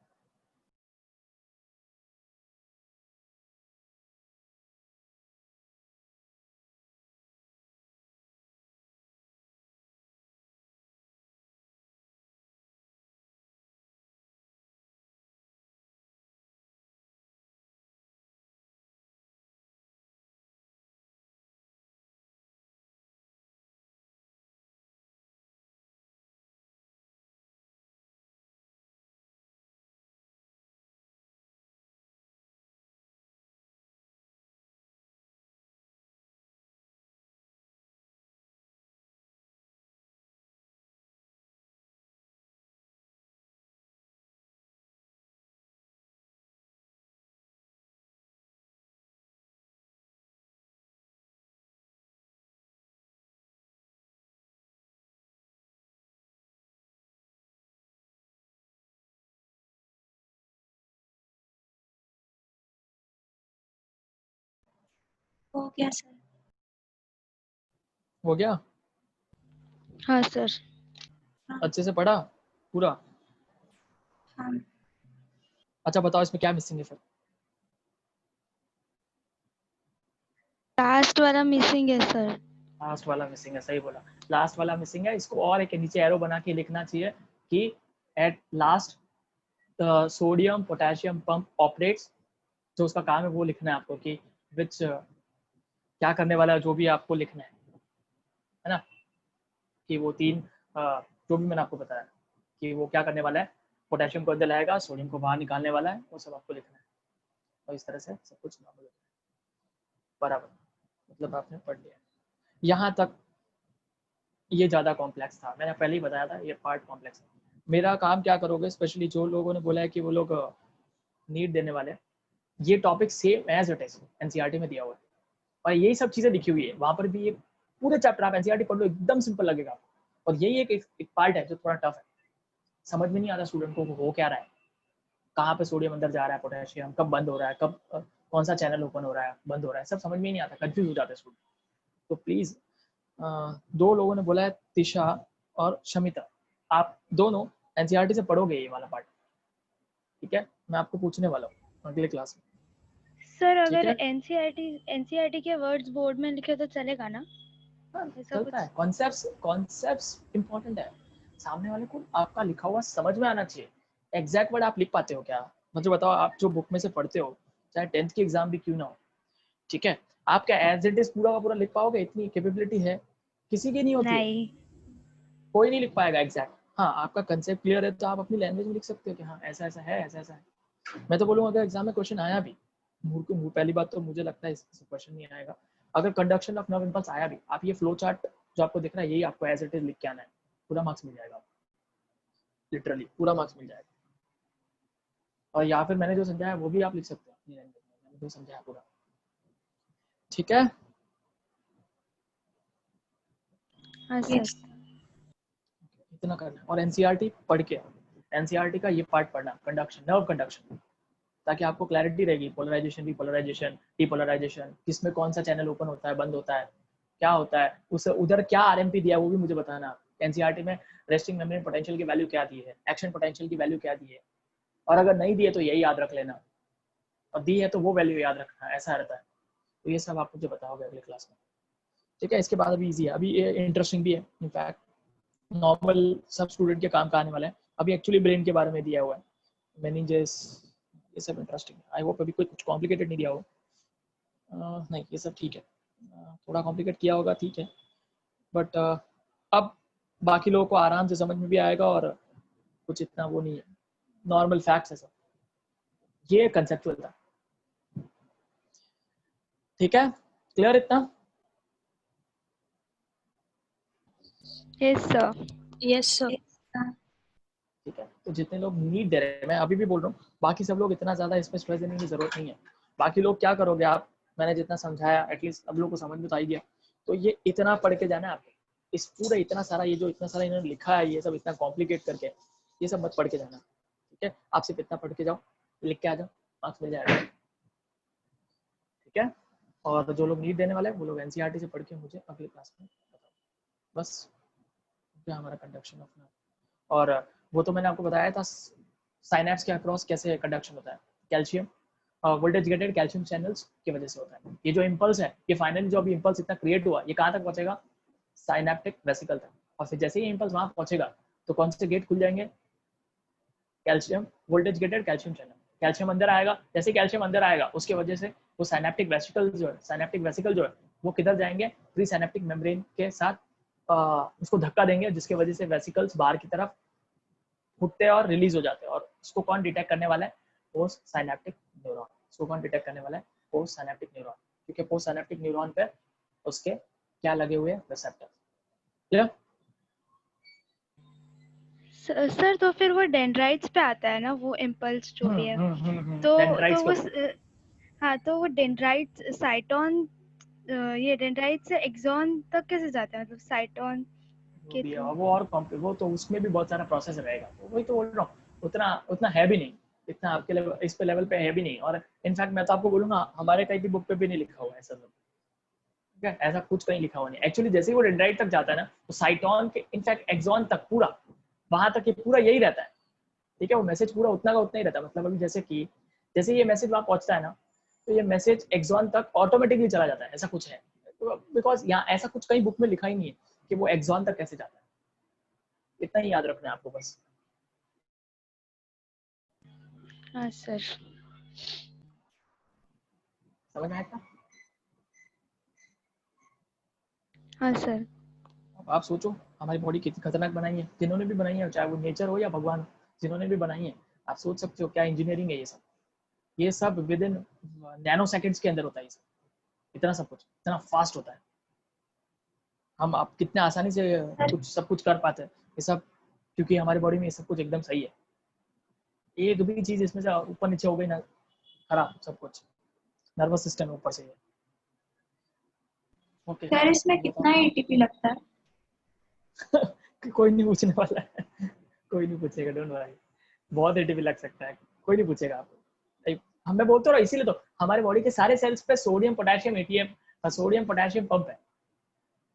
Speaker 3: हो गया सर।
Speaker 1: हो गया?
Speaker 2: हाँ सर।
Speaker 1: अच्छे से पढ़ा पूरा?
Speaker 3: हाँ
Speaker 1: अच्छा बताओ, इसमें क्या मिसिंग है फिर?
Speaker 2: लास्ट वाला मिसिंग है सर।
Speaker 1: लास्ट वाला मिसिंग है, सही बोला, लास्ट वाला मिसिंग है। इसको और एक नीचे एरो बना के लिखना चाहिए कि at last sodium potassium pump operates. जो उसका काम है वो लिखना है आपको, कि विच क्या करने वाला है, जो भी आपको लिखना है ना, कि वो तीन जो भी मैंने आपको बताया कि वो क्या करने वाला है, पोटेशियम को अंदर लाएगा, सोडियम को बाहर निकालने वाला है, वो सब आपको लिखना है। और इस तरह से सब कुछ नॉर्मल हो जाएगा। बराबर, मतलब आपने पढ़ लिया। यहाँ तक ये ज़्यादा कॉम्प्लेक्स था, मैंने पहले ही बताया था, ये पार्ट कॉम्प्लेक्स है। मेरा काम क्या करोगे, स्पेशली जो लोगों ने बोला है कि वो लोग नीट देने वाले हैं, ये topic same as it is NCERT में दिया हुआ है, और यही सब चीज़ें लिखी हुई है वहाँ पर भी। ये पूरे चैप्टर आप एनसीईआरटी पढ़ लो, एकदम सिंपल लगेगा आपको। और यही एक पार्ट है जो थोड़ा टफ है, समझ में नहीं आता स्टूडेंट को हो क्या रहा है, कहाँ पे सोडियम अंदर जा रहा है, पोटेशियम कब बंद हो रहा है, कब कौन सा चैनल ओपन हो रहा है, बंद हो रहा है, सब समझ में ही नहीं आता, कंफ्यूज हो जाते हैं स्टूडेंट। तो प्लीज़, दो लोगों ने बोला है, तिशा और शमिता, आप दोनों एनसीईआरटी से पढ़ोगे ये वाला पार्ट, ठीक है? मैं आपको पूछने वाला हूँ अगले क्लास में,
Speaker 2: सर
Speaker 1: ठीक
Speaker 2: अगर
Speaker 1: है?
Speaker 2: एनसीईआरटी के वर्ड्स बोर्ड में लिखे तो चलेगा ना?
Speaker 1: हाँ,
Speaker 2: ऐसा
Speaker 1: चलता
Speaker 2: कुछ।
Speaker 1: है। कॉन्सेप्ट्स इंपॉर्टेंट है, सामने वाले को आपका लिखा हुआ समझ में आना चाहिए। एग्जैक्ट वर्ड आप लिख पाते हो क्या? मुझे बताओ, आप जो बुक में से पढ़ते हो, चाहे 10th की एग्जाम भी क्यों ना हो, ठीक है, आप क्या एज इट इज पूरा का पूरा लिख पाओगे? इतनी कैपेबिलिटी है? किसी की नहीं होती है,
Speaker 2: नहीं।
Speaker 1: कोई नहीं लिख पाएगा एग्जैक्ट। हाँ, आपका कंसेप्ट क्लियर है तो आप अपनी लैंग्वेज में लिख सकते हो कि हाँ ऐसा ऐसा है, ऐसा ऐसा है। मैं तो बोलूँगा अगर एग्जाम में क्वेश्चन आया भी, मुंह को मुंह, पहली बात तो मुझे लगता है इससे क्वेश्चन नहीं आएगा। अगर कंडक्शन ऑफ नर्व इम्पल्स आया भी, आप ये फ्लो चार्ट जो आपको दिख रहा है, यही आपको एज इट इज लिख के आना है, पूरा मार्क्स मिल जाएगा आपको, लिटरली पूरा मार्क्स मिल जाएगा। और या फिर मैंने जो समझाया वो भी आप लिख सकते हो अपनी लैंग्वेज में, मैंने जो समझाया पूरा, ठीक है?
Speaker 2: हाँ
Speaker 3: यस
Speaker 2: सर।
Speaker 1: इतना करना है। और एनसीईआरटी पढ़ के, एनसीईआरटी का ये पार्ट पढ़ना, कंडक्शन, नर्व कंडक्शन, ताकि आपको क्लैरिटी रहेगी, पोलराइजेशन, डीपोलराइजेशन, डीपोलराइजेशन, किसमें कौन सा चैनल ओपन होता है, बंद होता है, क्या होता है, उस उधर क्या आरएमपी दिया है वो भी मुझे बताना। एनसीईआरटी में रेस्टिंग मेम्ब्रेन पोटेंशियल की वैल्यू क्या दी है, एक्शन पोटेंशियल की वैल्यू क्या दी है, और अगर नहीं दिए तो यही याद रख लेना, और दी है तो वो वैल्यू याद रखना, ऐसा रहता है। तो ये सब आप मुझे बताओगे अगले क्लास में, ठीक है। इसके बाद अभी ईजी है, अभी ये इंटरेस्टिंग भी है, इनफैक्ट नॉर्मल सब स्टूडेंट के काम का आने वाला है। अभी एक्चुअली ब्रेन के बारे में दिया हुआ है, मेनिंजेस, ये सब इंटरेस्टिंग है। आई होप अभी कोई कुछ कॉम्प्लिकेटेड नहीं दिया हो। नहीं, ये सब ठीक है। थोड़ा कॉम्प्लिकेट किया होगा, ठीक है, बट अब बाकी लोगों को आराम से समझ में भी आएगा, और कुछ इतना वो नहीं है, नॉर्मल फैक्ट्स है सब, ये कंसेप्चुअल था, ठीक है, क्लियर इतना?
Speaker 2: Yes sir.
Speaker 3: Yes sir.
Speaker 1: ठीक है। तो जितने लोग नीट दे रहे हैं, मैं अभी भी बोल रहा हूँ, बाकी सब लोग इतना ज़्यादा इस पर स्ट्रेस देने की ज़रूरत नहीं है। बाकी लोग क्या करोगे आप, मैंने जितना समझाया एटलीस्ट अब लोग को समझ में तो आ ही गया। तो ये इतना पढ़ के जाना है आपको, इस पूरा इतना सारा, ये जो इतना सारा इन्होंने लिखा है, ये सब इतना कॉम्प्लिकेट करके, ये सब मत पढ़ के जाना, ठीक है। आप सिर्फ इतना पढ़ के जाओ, लिख के आ जाओ, मार्क्स मिल जाएगा, ठीक है। और जो लोग नीट देने वाले हैं वो लोग एनसीईआरटी से पढ़ के मुझे अगली क्लास में बताओ, बस। क्या हमारा कंडक्शन अपना, और वो तो मैंने आपको बताया था, साइनैप्स के अक्रॉस कैसे कंडक्शन होता है, calcium voltage gated calcium channels की वजह से होता है। ये जो इम्पल्स है, ये फाइनली जो अभी इम्पल्स इतना क्रिएट हुआ, ये कहाँ तक पहुंचेगा, साइनैप्टिक वेसिकल तक, और फिर जैसे ही इम्पल्स वहां पहुंचेगा तो कौन से गेट खुल जाएंगे, calcium voltage gated calcium channel, calcium अंदर आएगा, जैसे कैल्शियम अंदर आएगा उसके वजह से वो साइनैप्टिक वेसिकल जो है, साइनैप्टिक वेसिकल जो है वो किधर जाएंगे, प्री साइनैप्टिक मेम्ब्रेन के साथ उसको धक्का देंगे, जिसके वजह से वेसिकल्स बाहर की तरफ फूटते हैं और रिलीज हो जाते हैं। और उसको कौन डिटेक्ट करने वाला है, पोस्ट साइनैप्टिक न्यूरॉन। उसको कौन डिटेक्ट करने वाला है, पोस्ट साइनैप्टिक न्यूरॉन, क्योंकि पोस्ट साइनैप्टिक न्यूरॉन पे उसके क्या लगे हुए हैं, रिसेप्टर, क्लियर?
Speaker 2: सर तो फिर वो डेंड्राइट्स पे आता है ना वो इम्पल्स जो भी है, तो
Speaker 1: डेंड्राइट्स
Speaker 2: वो
Speaker 1: पे
Speaker 2: हाँ, तो वो डेंड्राइट्स साइटोन, ये डेंड्राइट से एक्सॉन तक कैसे जाता है, मतलब साइटोन
Speaker 1: जो
Speaker 2: के
Speaker 1: भी है,
Speaker 2: थ्रू?
Speaker 1: वो और वो तो उसमें भी बहुत सारा प्रोसेस रहेगा, वही तो बोल रहा हूँ, उतना उतना है भी नहीं, इतना आपके लेवल, इस पे लेवल पे है भी नहीं। और इनफैक्ट मैं तो आपको बोलूंगा, हमारे कहीं भी बुक पे भी नहीं लिखा हुआ है ऐसा सब, ठीक है, ऐसा कुछ कहीं लिखा हुआ नहीं। एक्चुअली जैसे ही वो डेंड्राइट तक जाता है ना, तो साइटोन के इनफैक्ट एक्सॉन तक पूरा, वहां तक ये पूरा यही रहता है, ठीक है। वो मैसेज पूरा उतना का उतना ही रहता है, मतलब अभी जैसे कि जैसे ये मैसेज वहां पहुंचता है ना, तो ये मैसेज एक्सॉन तक ऑटोमेटिकली चला जाता है, ऐसा कुछ है, बिकॉज यहाँ ऐसा कुछ कहीं बुक में लिखा ही नहीं है कि वो एक्सॉन तक कैसे जाता है, इतना ही याद रखना है आपको बस।
Speaker 2: हाँ सर।
Speaker 1: समझ में आया?
Speaker 2: हाँ सर।
Speaker 1: अब आप सोचो, हमारी बॉडी कितनी खतरनाक बनाई है, जिन्होंने भी बनाई है, चाहे वो नेचर हो या भगवान, जिन्होंने भी बनाई है, आप सोच सकते हो क्या इंजीनियरिंग है ये सब। ये सब विद इन नैनो सेकेंड्स के अंदर होता है, ये सब, इतना सब कुछ इतना फास्ट होता है, हम आप कितने आसानी से कुछ सब कुछ कर पाते हैं ये सब, क्योंकि हमारी बॉडी में ये सब कुछ एकदम सही है। एक भी चीज इसमें से ऊपर नीचे हो गई ना, खराब सब कुछ, नर्वस सिस्टम ऊपर से है। ओके,
Speaker 3: सर इसमें कितना एटीपी लगता है?
Speaker 1: कोई नहीं पूछने वाला है, कोई नहीं पूछेगा, डोंट वरी, बहुत एटीपी लग सकता है, कोई नहीं पूछेगा आपको। हमें बोलते रहो, इसीलिए तो हमारे बॉडी के सारे सेल्स पे sodium potassium ATM, sodium potassium pump है,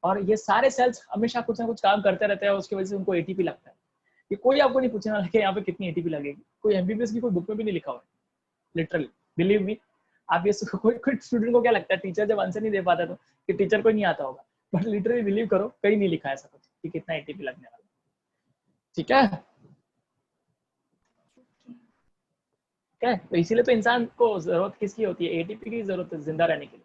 Speaker 1: और ये सारे सेल्स हमेशा कुछ ना कुछ काम करते रहते हैं, उसकी वजह से उनको एटीपी लगता है। ये कोई आपको नहीं पूछने वाला कि यहाँ पे कितनी एटीपी लगेगी, कोई एमबीबीएस की कोई बुक में भी नहीं लिखा हुआ है, लिटरली, बिलीव मी। आप ये कोई स्टूडेंट को क्या लगता है, टीचर जब आंसर नहीं दे पाता तो कि टीचर को नहीं आता होगा, बट लिटरली बिलीव करो, कहीं नहीं लिखा है ऐसा कुछ कि कितना एटीपी लगने वाला, ठीक है। ठीक है, तो इसीलिए तो इंसान को जरूरत किसकी होती है, एटीपी की जरूरत है जिंदा रहने के लिए।